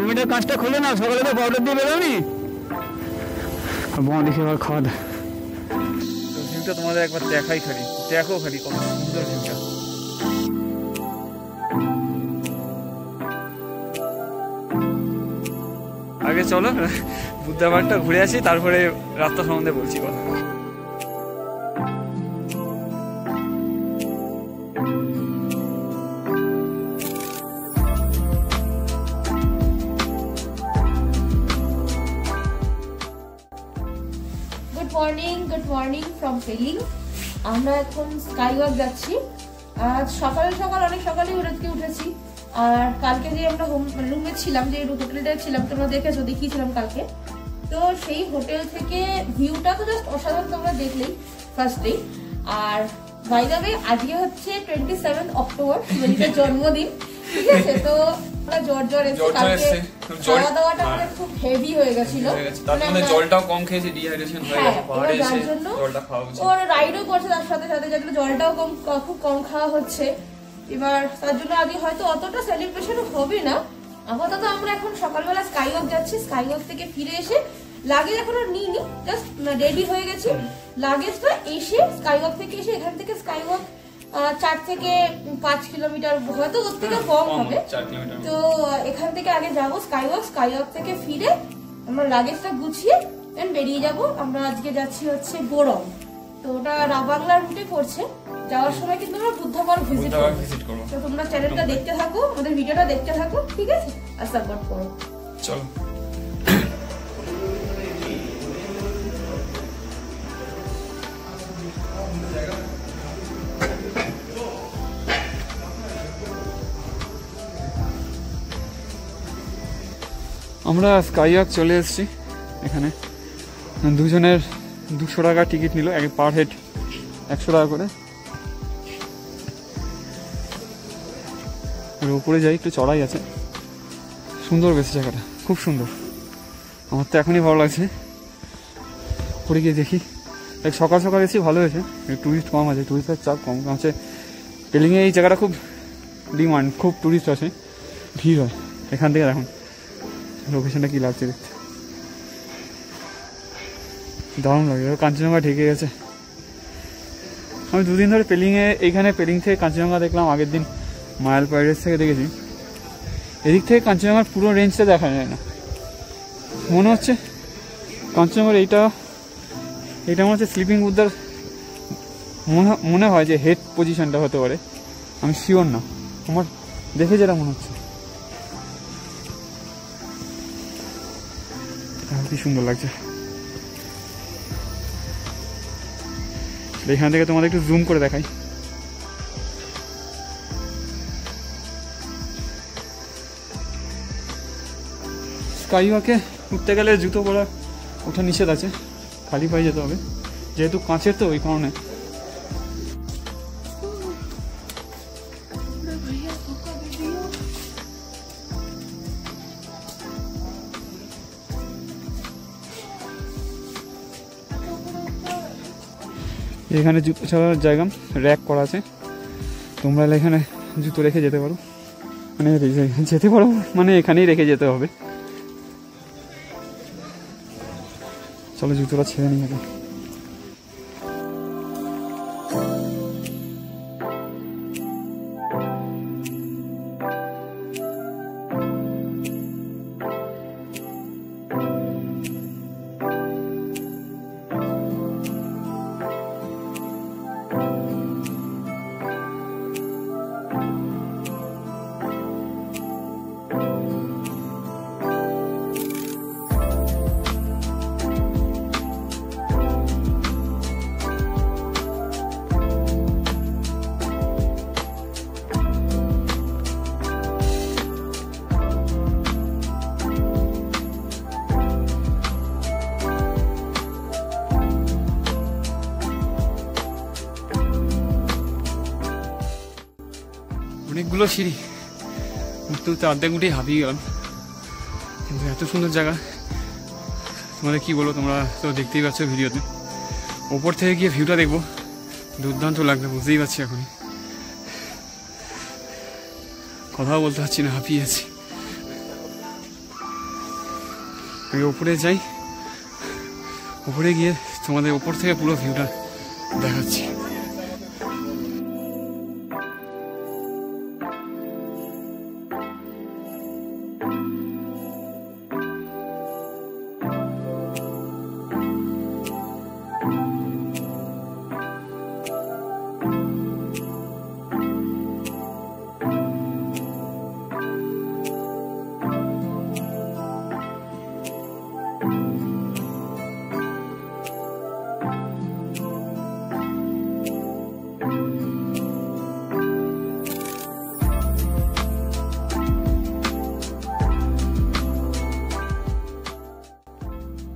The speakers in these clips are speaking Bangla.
হেলমেটের কাঁচটা খুলে না, সকালে তো পাউডার দিয়ে বেরোনি। বন্ধ দেখে আবার খাওয়া দাওয়া। ভিউটা তোমাদের একবার দেখাই খালি, দেখো খালি কত সুন্দর ভিউটা। আগে চলো বুদ্ধা পার্কটা ঘুরে আসি, তারপরে রাস্তা সম্বন্ধে বলছি কথা। Good morning from Pelling. আমরা এখন স্কাই ওয়াক যাচ্ছি। আজ সকাল সকাল অনেক সকালে উঠেছি। আর কালকে যে আমরা রুমে ছিলাম, যে হোটেলটা ছিলাম তোমরা দেখেছো, দেখিয়েছিলাম কালকে। তো সেই হোটেল থেকে ভিউটা তো জাস্ট অসাধারণ, তোমরা দেখলেই ফার্স্টেই। আর বাই দ্য ওয়ে আজকে হচ্ছে 27 অক্টোবর, শিবালিকার জন্মদিন, ঠিক আছে? তো জ্বর এসেছে, কালকে খাওয়া দাওয়াটা আমাদের খুব হেভি হয়ে গেছিল, মানে জলটাও কম খেয়েছি, ডিহাইড্রেশন হয়ে গেছে পাহাড়ে এসে, জলটা খাওয়া উচিত। ওর রাইডও করছে তার সাথে সাথে, যার জন্য জলটাও খুব কম খাওয়া হচ্ছে। এবার তার জন্য আজকে হয়তো অতটা সেলিব্রেশন হবে না। আপাতত আমরা এখন সকালবেলা স্কাই ওয়াক যাচ্ছি। স্কাই ওয়াক থেকে ফিরে এসে লাগেজ এখনো নিইনি, জাস্ট রেডি হয়ে গেছি। লাগেজটা এসে স্কাই ওয়াক থেকে এসে, এখান থেকে স্কাই ওয়াক 4 থেকে 5 কিলোমিটার, হয়তো ওর থেকে কম হবে। তো এখান থেকে আগে যাবো স্কাই ওয়াক থেকে ফিরে আমরা লাগেজটা গুছিয়ে বেরিয়ে যাব। আমরা আজকে যাচ্ছি হচ্ছে বোরং। তো ওটা বাংলার রুটে পড়ছে। যাওয়ার সময় কিন্তু আমরা বুদ্ধা পার্ক ভিজিট করবো। তো তোমরা চ্যানেলটা দেখতে থাকো, আমাদের ভিডিওটা দেখতে থাকো, ঠিক আছে? আর সাপোর্ট করো। চলো। আমরা স্কাই ওয়াক চলে এসেছি। এখানে দুজনের 200 টাকা টিকিট নিল, পার হেড 100 টাকা করে। উপরে যাই, একটু চড়াই আছে, সুন্দর বেশ জায়গাটা, খুব সুন্দর। আমার তো এখনই ভালো লাগছে, উপরে গিয়ে দেখি। সকাল সকাল এসে ভালো হয়েছে, টুরিস্ট কম আছে, টুরিস্টের চাপ কম আছে। পেলিংয়ে এই জায়গাটা খুব ডিমান্ড, খুব টুরিস্ট আছে, ভিড় হয়। এখান থেকে এখন লোকেশনটা কি লাগছে দেখতে, দারুণ লাগে। কাঞ্চনজঙ্ঘা ঢেকে গেছে। আমি 2 দিন ধরে পেলিংয়ে, এইখানে পেলিং থেকে কাঞ্চনজঙ্ঘা দেখলাম, আগের দিন মায়াল প্যারেডেস থেকে দেখেছি। এদিক থেকে কাঞ্চনজঙ্ঘার পুরো রেঞ্জটা দেখা যায় না। মনে হচ্ছে কাঞ্চনজঙ্ঘার এইটা মনে হচ্ছে স্লিপিং বুদ্ধার, মনে হয় যে হেড পজিশনটা হতে পারে, আমি শিওর না, আমার দেখে যেটা মনে হচ্ছে। কি সুন্দর লাগছে। এখান থেকে তোমাদের একটু জুম করে দেখাই। স্কাই ওয়াকে উঠতে গেলে জুতো পরা ওঠা নিষেধ আছে, খালি পায়ে যেতে হবে, যেহেতু কাঁচের তো ওই কারণে। এখানে জুতো ছাড়ার জায়গা র্যাক করা আছে, তোমরা এখানে জুতো রেখে যেতে পারো, মানে যেতে পারো মানে এখানেই রেখে যেতে হবে। চলো জুতোটা ছেড়ে নিই এখন। অনেকগুলো সিঁড়ি উঠতে উঠতে অর্ধেক উঠেই হাঁপিয়ে গেলাম, কিন্তু এত সুন্দর জায়গা তোমাদের কি বলো, তোমরা তো দেখতেই পাচ্ছ ভিডিওতে। ওপর থেকে গিয়ে ভিউটা দেখবো, দুর্দান্ত লাগবে, বুঝতেই পারছি। এখন কথাও বলতে পারছি না, হাঁপিয়ে আছি। আমি উপরে যাই, উপরে গিয়ে তোমাদের উপর থেকে পুরো ভিউটা দেখাচ্ছি।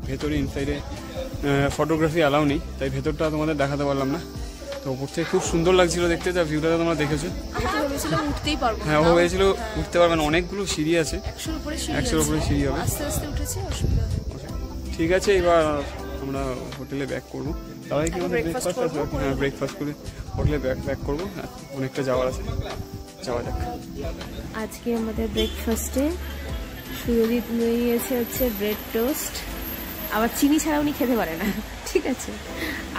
ভেতরে ইনসাইডে ফটোগ্রাফি অ্যালাউ নেই, তাই ভেতরটা তোমাদের দেখাতে পারলাম না। তো উপর থেকে খুব সুন্দর লাগছিল দেখতে, যা ভিউটা তোমরা দেখেছো। হ্যাঁ, ও হয়েছিল উঠতে পারবে না, অনেকগুলো সিঁড়ি আছে, 100-এর উপরে সিঁড়ি হবে। ঠিক আছে, এবার আমরা হোটেলে ব্যাক করবো। তারাই কি ব্রেকফাস্ট আছে? হ্যাঁ, ব্রেকফাস্ট করে হোটেলে ব্যাক করবো। অনেকটা যাওয়ার আছে, যাওয়া যাক। আজকে আমাদের ব্রেকফাস্টে সুরজিৎ নিয়েছে হচ্ছে ব্রেড টোস্ট, আবার চিনি ছাড়া উনি খেতে পারে না, ঠিক আছে।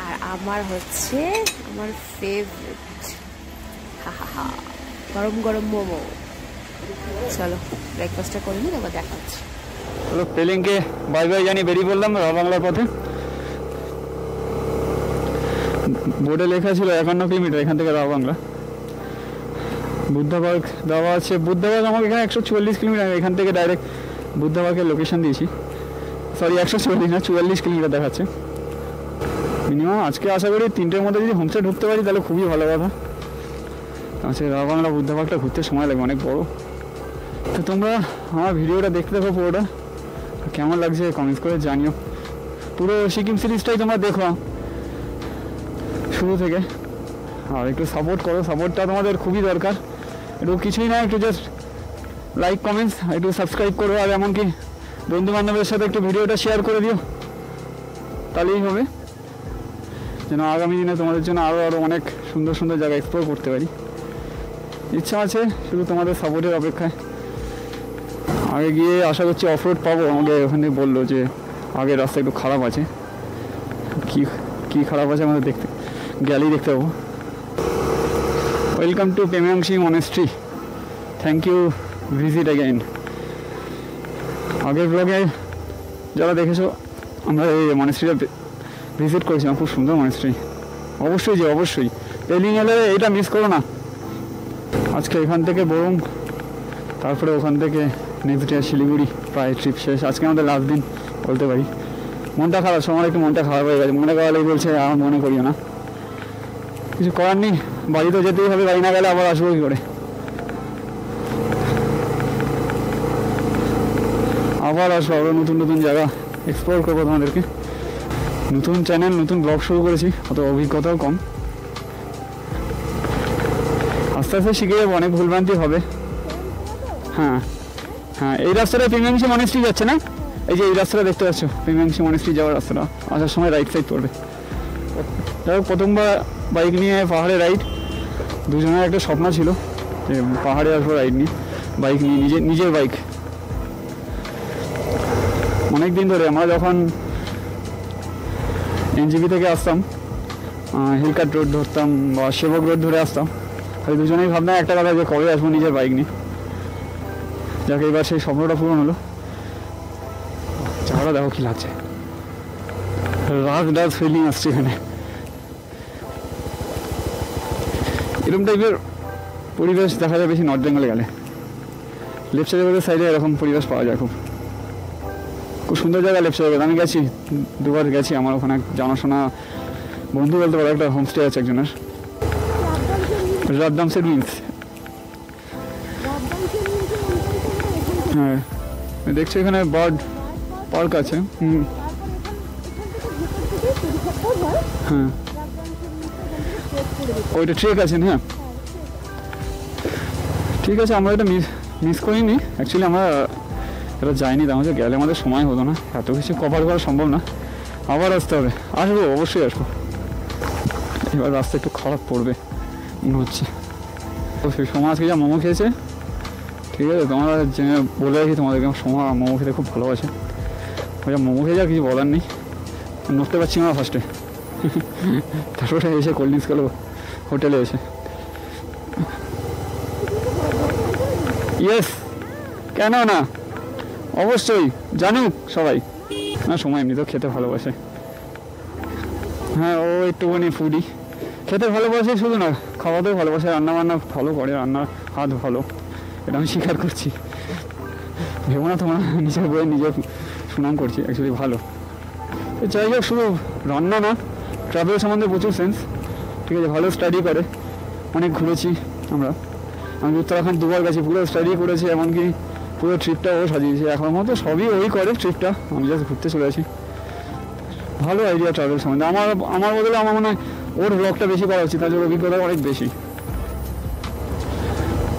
আর আমার হচ্ছে আমার ফেভারিট গরম গরম মোমো। চলো ব্রেকফাস্টটা করে নিই, তারপর দেখা হচ্ছে। চলো পেলিংকে বাই বাই জানি বেরিয়ে পড়লাম বাংলার পথে। বোর্ডে লেখা ছিল 51 কিলোমিটার এখান থেকে বাংলা। বুদ্ধা পার্ক দেওয়া আছে, বুদ্ধা পার্ক আমাকে এখানে 140 কিলোমিটার, এখান থেকে ডাইরেক্ট বুদ্ধা পার্কের লোকেশন দিয়েছি। সরি 140 না, 44 কিলোমিটার দেখাচ্ছে মিনিমাম। আজকে আশা করি 3টের মধ্যে যদি হোমস্টে ঢুকতে পারি তাহলে খুবই ভালো কথা। আচ্ছা, বাংলা বুদ্ধা পার্কটা ঘুরতে সময় লাগবে, অনেক বড়। তো তোমরা আমার ভিডিওটা দেখতে দেখো, পুরোটা কেমন লাগছে কমেন্টস করে জানিও। পুরো সিকিম সিরিজটাই তোমরা দেখো শুরু থেকে, আর একটু সাপোর্ট করো, সাপোর্টটা তোমাদের খুবই দরকার। একটু কিছুই না, একটু জাস্ট লাইক কমেন্টস, একটু সাবস্ক্রাইব করো, আর এমনকি বন্ধু বান্ধবের সাথে একটু ভিডিওটা শেয়ার করে দিও, তাহলেই হবে যেন আগামী দিনে তোমাদের জন্য আরও অনেক সুন্দর সুন্দর জায়গা এক্সপ্লোর করতে পারি। ইচ্ছা আছে, শুধু তোমাদের সাপোর্টের অপেক্ষায়। আগে গিয়ে আশা করছি অফরোড পাবো। আমাকে ওখানে বললো যে আগের রাস্তা একটু খারাপ আছে, কি খারাপ আছে আমাদের দেখতে গেলেই দেখতে পাবো। Welcome to Pemayangtse monastery, thank you, visit again. আগের ব্লগে যারা দেখেছো আমরা এই মনেস্ট্রিটা ভিজিট করেছিলাম, খুব সুন্দর মনেস্ট্রি। অবশ্যই পেলিং এলে এটা মিস করো না। আজকে এখান থেকে বরং, তারপরে ওখান থেকে নেক্সট ডে শিলিগুড়ি, প্রায় ট্রিপ শেষ। আজকে আমাদের লাস্ট দিন বলতে পারি। মনটা খারাপ, সময় একটু মনটা খারাপ হয়ে গেছে। মনে করালেই বলছে আমার মনে করিও না, কিছু করার নেই, বাড়ি তো যেতেই হবে, বাড়ি না গেলে আবার আসবো কী করে। আবার আসবো, আবার নতুন নতুন জায়গা এক্সপ্লোর করবো তোমাদেরকে। নতুন চ্যানেল, নতুন ব্লগ শুরু করেছি, অত অভিজ্ঞতাও কম। আস্তে আস্তে শিখে যাবো, অনেক ভুলভ্রান্তি হবে। হ্যাঁ, এই রাস্তাটা পেমিয়াংসি মনেস্ট্রি যাচ্ছে না? এই যে এই রাস্তাটা দেখতে পাচ্ছ, পেমিয়াংসি মনেস্ট্রি যাওয়ার রাস্তাটা, আসার সময় রাইট সাইড পড়বে। যাই হোক, প্রথমবার বাইক নিয়ে পাহাড়ে রাইড, দুজনের একটা স্বপ্ন ছিল যে পাহাড়ে আসবো রাইড নিয়ে, বাইক নিয়ে, নিজের বাইক। অনেক দিন ধরে আমরা যখন এনজিপি থেকে আসতাম, হিলকাট রোড ধরতাম বা সেবক রোড ধরে আসতাম, ওই দুজনেই ভাবতাম একটা কথা যে কবে আসবো নিজের বাইক নিয়ে। যাকে এবার সেই স্বপ্নটা পূরণ হলো। জায়গাটা দেখো কি লাগছে, রাত ফিলিং আসছে এখানে। এরকম টাইপের পরিবেশ দেখা যায় বেশি নর্থ বেঙ্গলে গেলে। লেফট সাইডে এরকম পরিবেশ পাওয়া যায়, খুব সুন্দর জায়গা লেফট সাইডে। আমি গেছি, দুবার গেছি, আমার ওখানে জানাশোনা বন্ধু বলতে পারো, একটা হোমস্টে আছে একজনের, রাবদামসের মিন্স। হ্যাঁ, দেখছি এখানে বার্ড পার্ক আছে। হ্যাঁ, ওইটা ট্রেক আছে। হ্যাঁ, ঠিক আছে, আমরা এটা মিস করিনি। অ্যাকচুয়ালি আমরা এটা যাইনি, তাহলে গেলে আমাদের সময় হতো না, এত কিছু কভার করা সম্ভব না। আবার আসতে হবে, আসবো, অবশ্যই আসবো। এবার রাস্তা একটু খারাপ পড়বে মনে হচ্ছে। তো সেই সময় আজকে যা মোমো খেয়েছে, ঠিক আছে, তোমরা বলে রাখি তোমাদেরকে, সময় মোমো খেতে খুব ভালোবাসে। ওইটা মোমো খেয়ে যা কিছু বলার নেই, নড়তে পারছি না ফার্স্টে। তারপরে এসে কোল্ড ড্রিঙ্কস খেলো হোটেলে এসে। ইয়েস, কেন না, অবশ্যই জানুক সবাই। না সময় এমনি তো খেতে ভালোবাসে। হ্যাঁ, ও একটুখানি ফুডি, খেতে ভালোবাসে শুধু না, খাওয়াতেও ভালোবাসে, রান্না বান্না ভালো করে, রান্নার হাত ভালো, এটা আমি স্বীকার করছি। ভেবো না তোমরা নিজের বইয়ে নিজের সুনাম করছি, অ্যাকচুয়ালি ভালো। তো যাই হোক, শুধু রান্না না, ট্রাভেল সম্বন্ধে প্রচুর সেন্স, ঠিক আছে, ভালো স্টাডি করে, অনেক ঘুরেছি আমরা। আমি উত্তরাখণ্ড 2বার গেছি, পুরো স্টাডি করেছি, এমনকি পুরো ট্রিপটা ও সাজিয়েছে। এখন মতো সবই ওই করে ট্রিপটা, আমি জাস্ট ঘুরতে চলে আসি। ভালো আইডিয়া ট্রাভেল সম্বন্ধে। আমার বদলে আমার মনে হয় ওর ব্লগটা বেশি করা উচিত, তার অভিজ্ঞতা অনেক বেশি,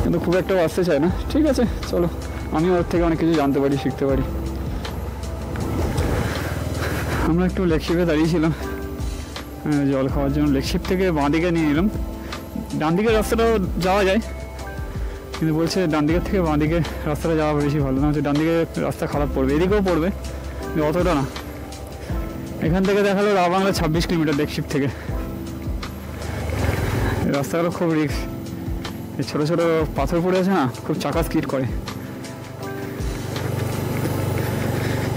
কিন্তু খুব একটা আসতে চায় না। ঠিক আছে, চলো, আমি ওর থেকে অনেক কিছু জানতে পারি, শিখতে পারি। আমরা একটু লেকশিপে দাঁড়িয়েছিলাম জল খাওয়ার জন্য। লেকশিপ থেকে বাঁদিকে নিয়ে নিলাম, ডান দিকের রাস্তাটাও যাওয়া যায়, কিন্তু বলছে ডান দিকের থেকে বাঁদিকে রাস্তাটা যাওয়া বেশি ভালো না, হচ্ছে ডান দিকে রাস্তা খারাপ পড়বে, এদিকেও পড়বে অতটা না। এখান থেকে দেখালো রাবাংলা 26 কিলোমিটার লেকশিপ থেকে। রাস্তাগুলো খুব রিস্ক, ছোটো ছোটো পাথর পড়ে আছে না, খুব চাকা স্কিড করে।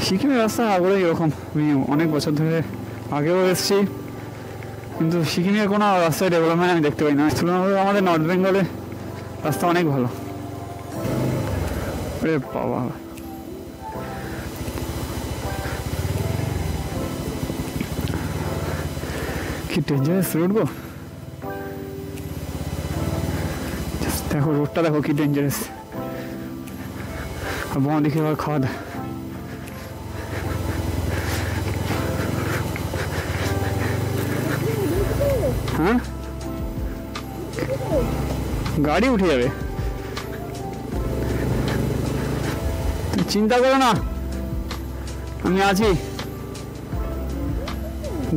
সিকিমের রাস্তা আগেও এরকম, আমি অনেক বছর ধরে আগেও এসেছি, কিন্তু সিকিমের কোনো রাস্তায় ডেভেলপমেন্ট আমি দেখতে পাই না। তুলনামূলক আমাদের নর্থ বেঙ্গলে রাস্তা অনেক ভালো। আরে বাবা, কি ডেঞ্জারাস রোড গো, দেখো রোডটা দেখো কি ডেঞ্জারাস। আর বাঁ দিকে আবার খাওয়া দাওয়া। হ্যাঁ, গাড়ি উঠে যাবে, তুমি চিন্তা করো না, আমি আছি।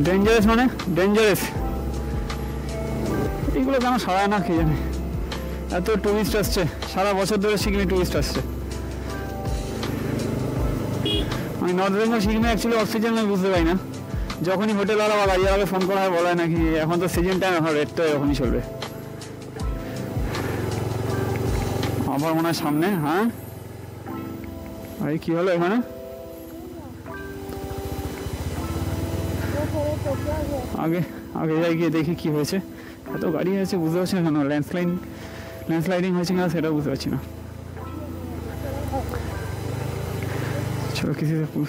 ডেঞ্জারাস মানে ডেঞ্জারাস, এইগুলো কেন সারায় না কে জানে। এত টুরিস্ট আসছে, সারা বছর ধরে সিকিমে টুরিস্ট আসছে। আমি নর্থ বেঙ্গল সিকিমে অ্যাকচুয়ালি অক্সিজেন আমি বুঝতে পারি না। যখনই হোটেলওয়ালা বা গাড়িওয়ালাকে ফোন করা হয়, বলা হয় নাকি এখন তো সিজন টাইম, এখন রেট তো এখনই চলবে। আবার মনে হয় সামনে, হ্যাঁ ভাই কি হলো এখানে? আগে আগে যাই গিয়ে দেখি কি হয়েছে। এত গাড়ি হয়েছে বুঝতে পারছি না কেন, ল্যান্ডস্লাইডিং হয়েছে কিনা সেটাও বুঝতে পারছি না। चलो किसी से पूछ,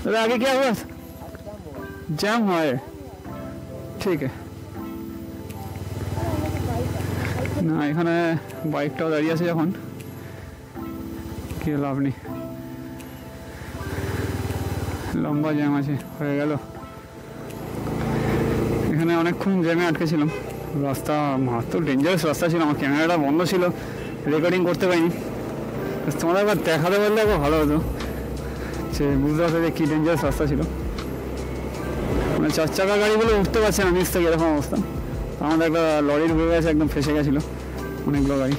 अरे आगे क्या हुआ? जाम हुआ है, ठीक है না। এখানে বাইকটাও দাঁড়িয়ে আছে, যখন কি লাভ নেই, লম্বা জ্যাম আছে, হয়ে গেল। এখানে অনেকক্ষণ জ্যামে আটকেছিলাম, রাস্তা মাত্র ডেঞ্জারাস রাস্তা ছিল। আমার ক্যামেরাটা বন্ধ ছিল, রেকর্ডিং করতে পারিনি। তোমাদের একবার দেখাতে পারলে একবার ভালো হতো, সে বুঝতে পারছে যে কী ডেঞ্জারাস রাস্তা ছিল। মানে 4 চাকা গাড়িগুলো উঠতে পারছে না নিচ থেকে, এরকম অবস্থা। আমাদের একটা লরির হয়ে গেছে, একদম ফেসে গেছিলো অনেকগুলো গাড়ি।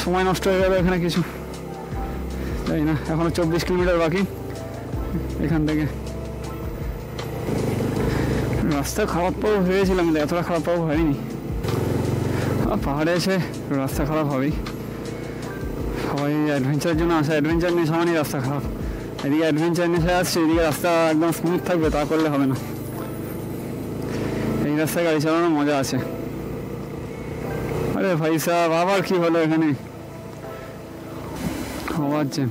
সময় নষ্ট হয়ে গেল এখানে কিছু, তাই না। এখনও 24 কিলোমিটার বাকি এখান থেকে। রাস্তা খারাপ পাবো ভেবেছিলাম, কিন্তু এতটা খারাপ পাবো হয়নি। পাহাড়ে এসে রাস্তা খারাপ হবেই, সবাই অ্যাডভেঞ্চারের জন্য আসে, অ্যাডভেঞ্চার নেশা মানেই রাস্তা খারাপ। এদিকে অ্যাডভেঞ্চার নেশা আসছে, এদিকে রাস্তা একদম স্মুথ থাকবে, তা করলে হবে না। এই রাস্তায় গাড়ি চালানোর মজা আছে। আরে ভাই সাহেব, আবার কি হলো এখানে? আবার জ্যাম,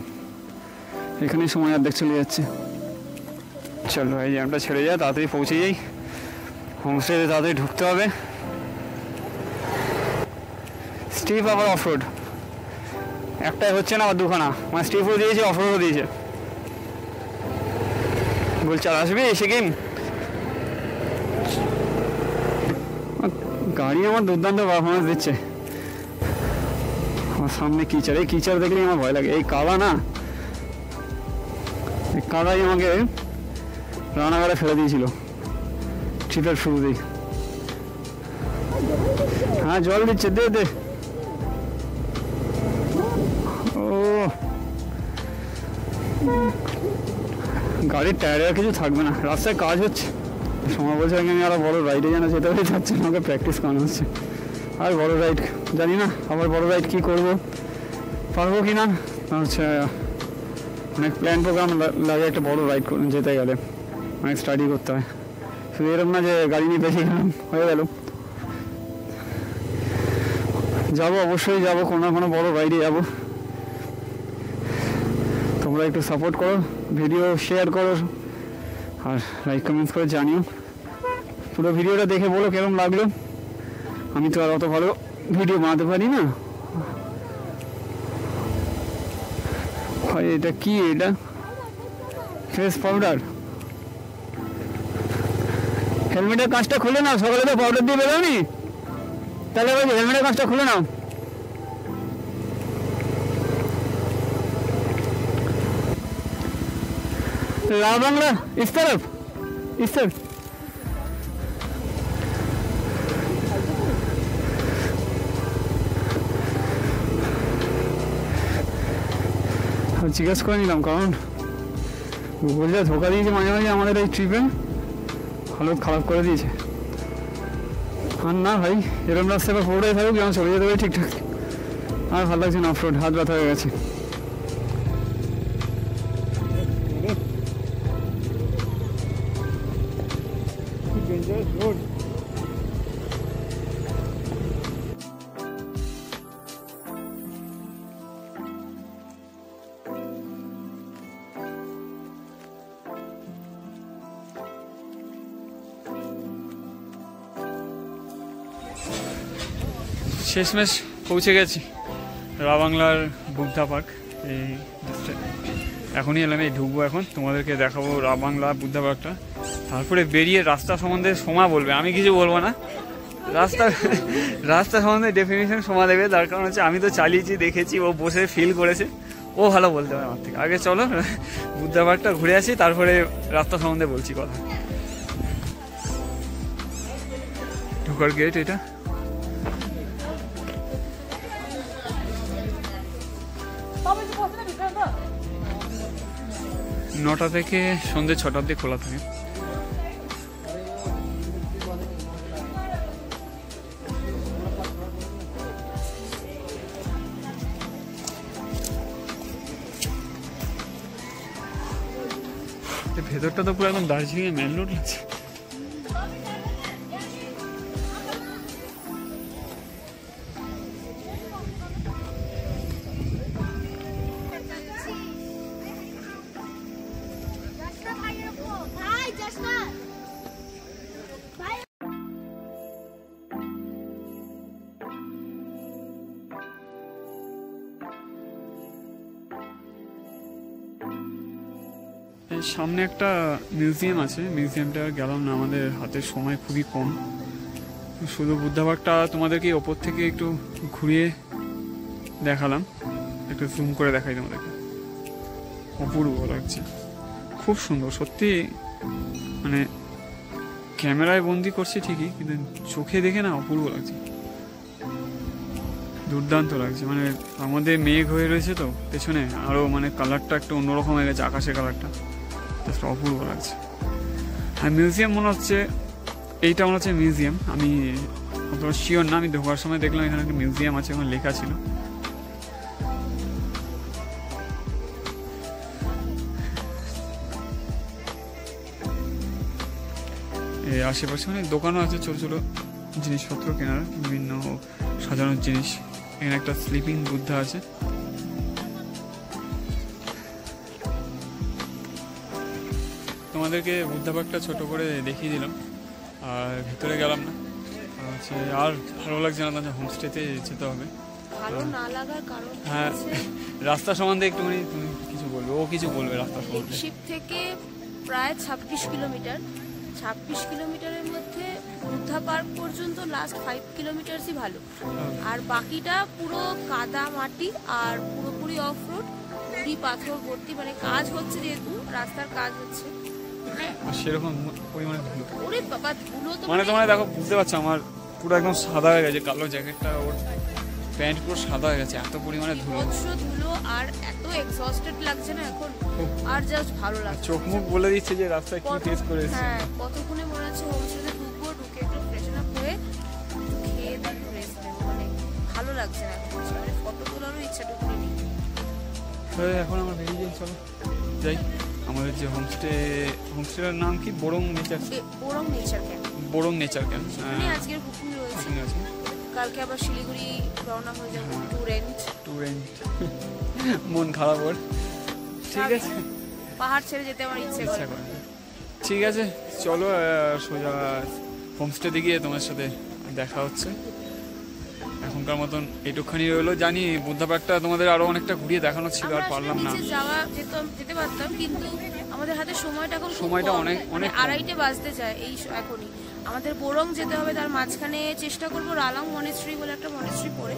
এখানেই সময় অর্ধেক চলে যাচ্ছে। চলো এই জ্যামটা ছেড়ে যায়, তাড়াতাড়ি পৌঁছে যাই হোমস্টেতে, তাড়াতাড়ি ঢুকতে হবে। স্টিপ আবার অফ রোড, একটাই হচ্ছে না, আবার দুখানা, মানে স্টিপও দিয়েছে, অফ রোডও দিয়েছে। বলছে আর আসবি সিকিম? গাড়ি আমার দুর্দান্ত পারফরমেন্স দিচ্ছে। আমার সামনে কিচার, এই কিচার দেখলেই আমার ভয় লাগে। এই কাদা না, এই কাদাই আমাকে রানাঘাটে ফেলে দিয়েছিল ট্রিপের শুরুতেই। হ্যাঁ জল দিচ্ছে, দে দে। ও গাড়ির টায়ারে আর কিছু থাকবে না, রাস্তায় কাজ হচ্ছে। সময় বলছে আমি আরো বড় রাইডে যেন যেতে হয়ে যাচ্ছে না, আমাকে প্র্যাকটিস করানো হচ্ছে। আর বড় রাইড জানি না, আবার বড় রাইড কী করবো, পারবো কি না হচ্ছে, অনেক প্ল্যান প্রোগ্রাম লাগে একটা বড় রাইড যেতে গেলে, অনেক স্টাডি করতে হয়। শুধু এরকম না যে গাড়ি নিয়ে বেশি গেলাম হয়ে গেল, যাবো অবশ্যই যাবো, কোনো না কোনো বড় রাইডে যাবো। তোমরা একটু সাপোর্ট করো, ভিডিও শেয়ার করো আর লাইক কমেন্টস করে জানিও। পুরো ভিডিওটা দেখে বলো কেরম লাগলো। আমি তো আর অত ভালো ভিডিও বানাতে পারি না। এটা কি, এটা ফেস পাউডার। হেলমেটের কাঁচটা খুলে নাও, সকালে তো পাউডার দিয়ে বেরোনি, তাহলে ওই হেলমেটের কাঁচটা খুলে নাও। ला बांग्ला इस तरफ, इस तरफ। জিজ্ঞেস করে নিলাম, কারণ গুগল যা ধোকা দিয়েছে মাঝে মাঝে আমাদের এই ট্রিপে, হালত খারাপ করে দিয়েছে। আর না ভাই, এরকম রাস্তায় পড়ে থাকুক, যেমন চলে যেতে পারি ঠিকঠাক। আর ভালো লাগছে না, অফরোড হাত ব্যথা হয়ে গেছে। শেষমেশ পৌঁছে গেছি রা বাংলার বুদ্ধা পার্ক। এই এখনই এলাম, এই ঢুকবো এখন, তোমাদেরকে দেখাবো রা বাংলা বুদ্ধা পার্কটা। তারপরে বেরিয়ে রাস্তা সম্বন্ধে সোমা বলবে, আমি কিছু বলবো না। রাস্তা সম্বন্ধে ডেফিনেশন সোমা দেবে, তার কারণ হচ্ছে আমি তো চালিয়েছি, দেখেছি, ও বসে ফিল করেছে, ও ভালো বলতে পারে আমার থেকে। আগে চলো বুদ্ধা পার্কটা ঘুরে আসি, তারপরে রাস্তা সম্বন্ধে বলছি কথা। ঢোকার গেট এটা। নটা থেকে সন্ধ্যে 6টা অবধি খোলা থাকে। ভেতরটা তো পুরো একদম দার্জিলিং মেন রোড লাগছে। সামনে একটা মিউজিয়াম আছে, মিউজিয়ামটা গেলাম না, আমাদের হাতে সময় খুবই কম। শুধু বুদ্ধা পার্কটা তোমাদেরকে ওপর থেকে একটু ঘুরিয়ে দেখালাম, একটু জুম করে দেখাই তোমাদেরকে। অপূর্ব লাগছে, খুব সুন্দর সত্যি। মানে ক্যামেরায় বন্দি করছি ঠিকই, কিন্তু চোখে দেখে না অপূর্ব লাগছে, দুর্দান্ত লাগছে। মানে আমাদের মেঘ হয়ে রয়েছে তো পেছনে, আরও মানে কালারটা একটু অন্যরকম হয়ে গেছে, আকাশের কালারটা অপূর্ব লাগছে। আর মিউজিয়াম মনে হচ্ছে, এইটা মনে হচ্ছে মিউজিয়াম, আমি অতটা শিওর না। আমি ঢোকার সময় দেখলাম এখানে একটা মিউজিয়াম আছে, ওখানে লেখা ছিল। এই আশেপাশে অনেক দোকানও আছে, ছোটো ছোটো জিনিসপত্র কেনার, বিভিন্ন সাজানোর জিনিস। এখানে একটা স্লিপিং বুদ্ধা আছে। তোমাদেরকে বুদ্ধা পার্কটা ছোট করে দেখিয়ে দিলাম, আর ভিতরে গেলাম না। আর ভালো লাগছে না, তাহলে হোমস্টেতে যেতে হবে। ভালো না লাগার কারণ, হ্যাঁ, রাস্তা সম্বন্ধে একটুখানি তুমি কিছু বলবে, ও কিছু বলবে রাস্তা সম্বন্ধে। শিপ থেকে প্রায় 26 কিলোমিটার, 26 কিলোমিটারের মধ্যে বুদ্ধা পার্ক পর্যন্ত লাস্ট 5 কিলোমিটারসই ভালো, আর বাকিটা পুরো কাদা মাটি আর পুরোপুরি অফ রোড, পুরি পাথর ভর্তি। মানে কাজ হচ্ছে, যেহেতু রাস্তার কাজ হচ্ছে, সেরকম পরিমাণে ধুলো। ওরে বাবা, ধুলো তো মানে তোমরা দেখো, বুঝতে পারছো আমার পুরো একদম সাদা হয়ে গেছে, কালো জ্যাকেটটা ওর প্যান্ট পুরো সাদা হয়ে গেছে, এত পরিমাণে ধুলো। ধুলো আর এত এক্সস্টেড লাগছে না এখন, আর জাস্ট ভালো লাগছে। চোখ মুখ বলে দিচ্ছে যে রাস্তায় কি ফেস করে এসেছে। হ্যাঁ, কতক্ষণে মনে হচ্ছে হোমস্টেতে ঢুকবো, ঢুকে একটু ফ্রেশন আপ হয়ে খেয়ে দিয়ে রেস্ট নেবো। মানে ভালো লাগছে না এখন, মানে ফটো তোলারও ইচ্ছাটা নেই। এখন আমরা বেরিয়ে যাই, চলো যাই। আমাদের যে হোমস্টের নাম কি? Borong nature camp. Borong nature camp. আজকের বুকিং রয়েছে, কালকে আবার শিলিগুড়ি রওনা হয়ে যাবো ট্যুর এন্ড। মন খারাপ ওর। ঠিক আছে, পাহাড় ছেড়ে যেতে আমার ইচ্ছে করে। ঠিক আছে, চলো সোজা হোমস্টে দিকে তোমার সাথে দেখা হচ্ছে। এখনকার মতন এইটুকখানি রইলো। জানি বুদ্ধা পার্কটা তোমাদের আরো অনেকটা ঘুরিয়ে দেখানো ছিল, আর পারলাম না। যেতে পারতাম, কিন্তু আমাদের হাতে সময়টা অনেক 2:30 বাজতে যায় এই এখনই। আমাদের বোরং যেতে হবে, তার মাঝখানে চেষ্টা করবো রালাং মনেস্ট্রি বলে একটা মনেস্ট্রি পড়ে,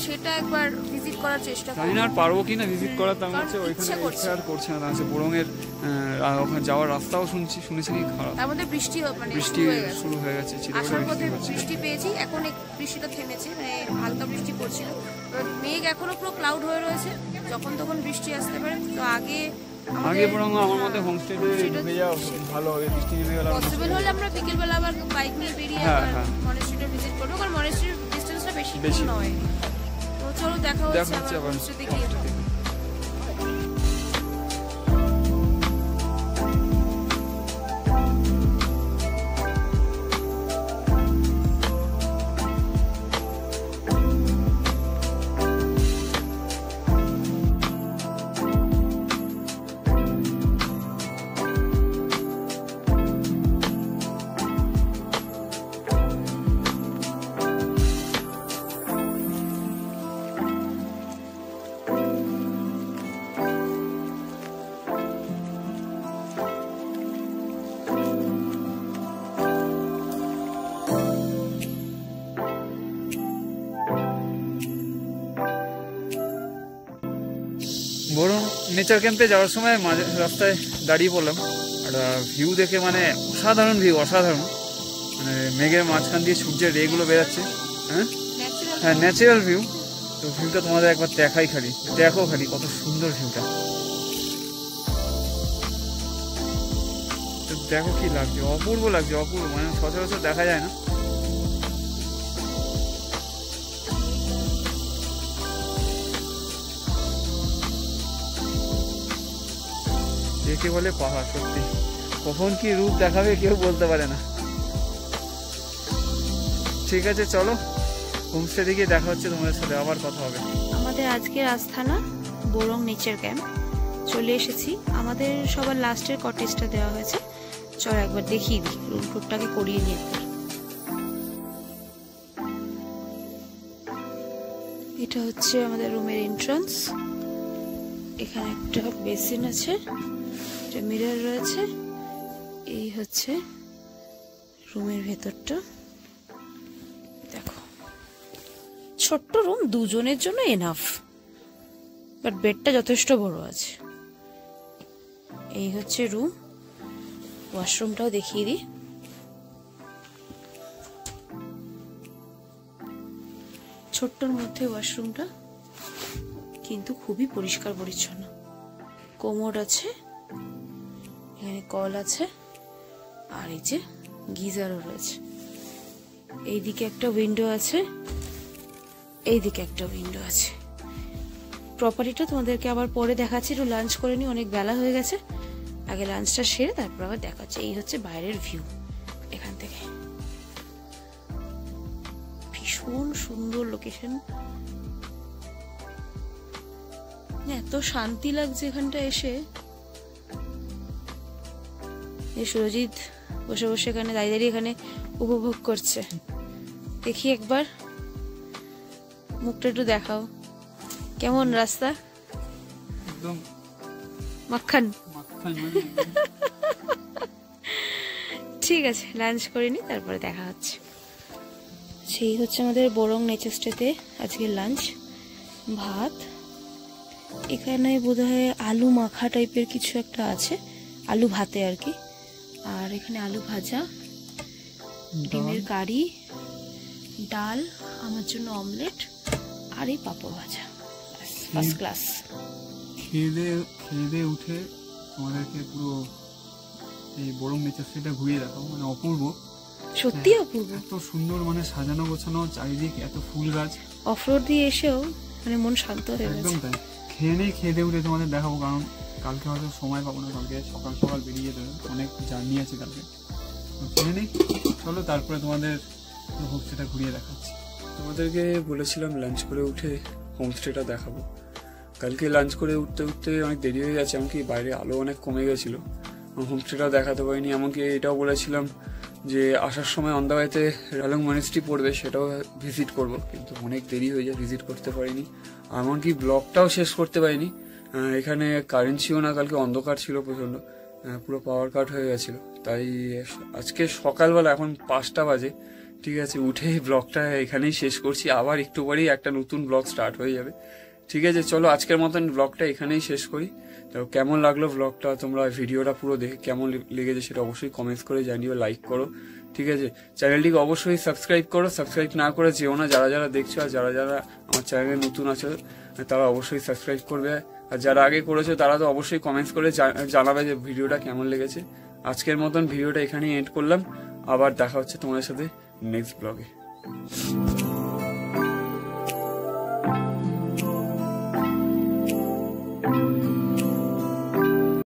সেটা একবার ভিজিট করার চেষ্টা করব। জানি না আর পারবো কিনা ভিজিট করার, তার হচ্ছে ওইখানে ইচ্ছা আর করছে না। তার বোরং এর ওখানে যাওয়ার রাস্তাও শুনেছি কি খারাপ। আমাদের বৃষ্টি শুরু হয়ে গেছে। আসার পথে বৃষ্টি পেয়েছি, এখন বৃষ্টিটা থেমেছে, মানে হালকা বৃষ্টি পড়ছিল। মেঘ এখনো পুরো ক্লাউড হয়ে রয়েছে, যখন তখন বৃষ্টি আসতে পারে। তো আগে বরং আমার মতে হোমস্টেতে ঢুকে যাওয়া ভালো হবে। বৃষ্টি নেমে গেলে পসিবল হলে আমরা বিকেলবেলা আবার বাইক নিয়ে বেরিয়ে মনেস্ট্রিটা ভিজিট করবো, কারণ মনেস্ট্রির ডিসটেন্সটা বেশি নয়। তো চলো দেখা হচ্ছে আবার হোমস্টেতে গিয়ে। বোরং নেচার ক্যাম্পে যাওয়ার সময় মাঝে রাস্তায় দাঁড়িয়ে পড়লাম, একটা ভিউ দেখে, মানে অসাধারণ ভিউ, অসাধারণ। মানে মেঘের মাঝখান দিয়ে সূর্যের রেগুলো বেরাচ্ছে। হ্যাঁ, ন্যাচারাল ভিউ। তো ভিউটা তোমাদের একবার দেখো খালি কত সুন্দর ভিউটা। তো দেখো কি লাগছে, অপূর্ব লাগছে, অপূর্ব, মানে সচরাচর দেখা যায় না। একে বলে পাহাড়, সত্যি কখন কি রূপ দেখাবে কেউ বলতে পারে না। ঠিক আছে, চলো হোমস্টে দিকে দেখা হচ্ছে, তোমাদের সাথে আবার কথা হবে। আমাদের আজকের আস্থানা বোরং নেচার ক্যাম্প চলে এসেছি। আমাদের সবার লাস্টের কটেজটা দেওয়া হয়েছে। চলো একবার দেখিয়ে দিই, রুম টুরটাকে করিয়ে নিয়ে। এটা হচ্ছে আমাদের রুমের এন্ট্রান্স। এখানে একটা বেসিন আছে, মিরর রয়েছে। এই হচ্ছে রুমের ভেতরটা, দেখো ছোট্ট রুম, দুজনের জন্য এনাফ, বাট বেডটা যথেষ্ট বড় আছে। এই হচ্ছে রুম। ওয়াশরুমটাও দেখিয়ে দিই। ছোট্টর মধ্যে ওয়াশরুমটা, কিন্তু খুবই পরিষ্কার পরিচ্ছন্ন। কোমোড আছে, এখানে কল আছে, আর এই যে গিজারও রয়েছে। এইদিকে একটা উইন্ডো আছে, এইদিকে একটা উইন্ডো আছে। প্রপার্টিটা তোমাদেরকে আবার পরে দেখাচ্ছি। একটু লাঞ্চ করে নি, অনেক বেলা হয়ে গেছে। আগে লাঞ্চটা সেরে তারপর আবার দেখাচ্ছি। এই হচ্ছে বাইরের ভিউ, এখান থেকে ভীষণ সুন্দর লোকেশন। এত শান্তি লাগছে এখানটা এসে। সুরজিৎ বসে বসে এখানে দাঁড়িয়ে এখানে উপভোগ করছে। দেখি একবার মুখটা একটু দেখাও, কেমন রাস্তা? একদম মাখন। ঠিক আছে, লাঞ্চ করে নি, তারপরে দেখা হচ্ছে। সেই হচ্ছে আমাদের বোরং নেচার স্টেতে আজকে লাঞ্চ। ভাত, এখানে বোধহয় আলু মাখা টাইপের কিছু একটা আছে, আলু ভাতে আর কি। আর এখানে আলু ভাজা, ডিমের কারি, ডাল, আমার জন্য অমলেট, আর আর এই পাঁপড় ভাজা, ফার্স্ট ক্লাস। খেয়ে দিয়ে উঠে তোমাদেরকে পুরো এই বড় নেচার সেটা ঘুরিয়ে দেখাবো, মানে অপূর্ব, সত্যি অপূর্ব, এত সুন্দর, মানে সাজানো গোছানো চারিদিক, এত ফুল গাছ। অফরোড দিয়ে এসেও মানে মন শান্ত হয়ে গেছে। একদম তাই। খেয়ে দিয়ে উঠে তোমাদের দেখাবো, কারণ কালকে হয়তো সময় পাবো না, কালকে সকাল সকাল বেরিয়ে যেতে হবে, অনেক জার্নি আছে কালকে। খেয়ে নেই, চলো তারপরে তোমাদের হোমস্টেটা ঘুরিয়ে দেখাচ্ছি। তোমাদেরকে বলেছিলাম লাঞ্চ করে উঠে হোমস্টেটা দেখাবো। কালকে লাঞ্চ করে উঠতে উঠতে অনেক দেরি হয়ে গেছে, এমনকি বাইরে আলো অনেক কমে গেছিলো, হোমস্টেটাও দেখাতে পারিনি। এমনকি এটাও বলেছিলাম যে আসার সময় অন দ্য ওয়েতে রালং মনেস্ট্রি পড়বে, সেটাও ভিজিট করব, কিন্তু অনেক দেরি হয়ে যায়, ভিজিট করতে পারিনি। এমনকি ব্লগটাও শেষ করতে পারিনি। এখানে কারেন্ট ছিল না, কালকে অন্ধকার ছিল প্রচণ্ড, পুরো পাওয়ার কাট হয়ে গেছিলো। তাই আজকে সকালবেলা, এখন 5টা বাজে, ঠিক আছে, উঠে ব্লগটা এখানেই শেষ করছি। আবার একটু পরেই একটা নতুন ব্লগ স্টার্ট হয়ে যাবে। ঠিক আছে, চলো আজকের মতন ব্লগটা এখানেই শেষ করি। তো কেমন লাগলো ব্লগটা, তোমরা ভিডিওটা পুরো দেখে কেমন লেগেছে সেটা অবশ্যই কমেন্টস করে জানিও, লাইক করো। ঠিক আছে, চ্যানেলটিকে অবশ্যই সাবস্ক্রাইব করো, সাবস্ক্রাইব না করে যেও না যারা যারা দেখছো, আর যারা যারা আমার চ্যানেলে নতুন আছে তারা অবশ্যই সাবস্ক্রাইব করবে, আর যারা আগে করেছো তারা তো অবশ্যই কমেন্টস করে জানাবে যে ভিডিওটা কেমন লেগেছে। আজকের মতন ভিডিওটা এখানেই এন্ড করলাম, আবার দেখা হচ্ছে তোমাদের সাথে নেক্সট ব্লগে।